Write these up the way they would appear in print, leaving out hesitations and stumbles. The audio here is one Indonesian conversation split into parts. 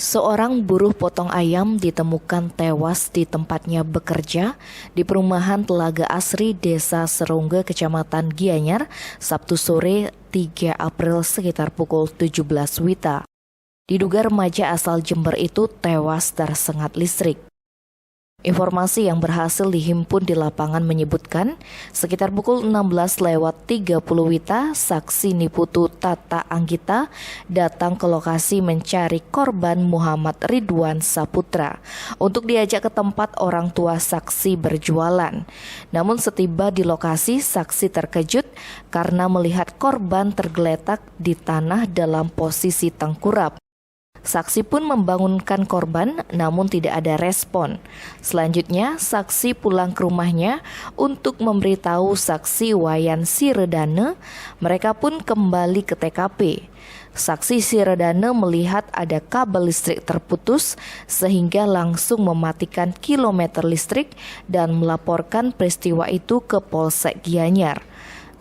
Seorang buruh potong ayam ditemukan tewas di tempatnya bekerja di Perumahan Telaga Asri, Desa Serongga, Kecamatan Gianyar, Sabtu sore 3 April sekitar pukul 17 Wita. Diduga remaja asal Jember itu tewas tersengat listrik. Informasi yang berhasil dihimpun di lapangan menyebutkan, sekitar pukul 16:30 Wita, saksi Ni Putu Tata Anggita datang ke lokasi mencari korban Muhamad Ridwan Saputra untuk diajak ke tempat orang tua saksi berjualan. Namun setiba di lokasi, saksi terkejut karena melihat korban tergeletak di tanah dalam posisi tengkurap. Saksi pun membangunkan korban, namun tidak ada respon. Selanjutnya, saksi pulang ke rumahnya untuk memberitahu saksi Wayan Siredane. Mereka pun kembali ke TKP. Saksi Siredane melihat ada kabel listrik terputus sehingga langsung mematikan kilometer listrik dan melaporkan peristiwa itu ke Polsek Gianyar.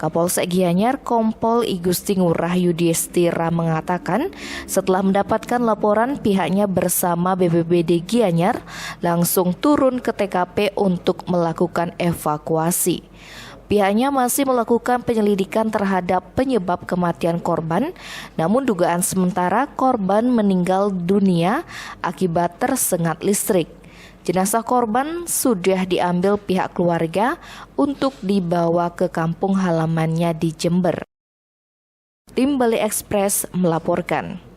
Kapolsek Gianyar Kompol I Gusti Ngurah Yudhistira mengatakan setelah mendapatkan laporan pihaknya bersama BPBD Gianyar langsung turun ke TKP untuk melakukan evakuasi. Pihaknya masih melakukan penyelidikan terhadap penyebab kematian korban, namun dugaan sementara korban meninggal dunia akibat tersengat listrik. Jenazah korban sudah diambil pihak keluarga untuk dibawa ke kampung halamannya di Jember. Tim Bali Express melaporkan.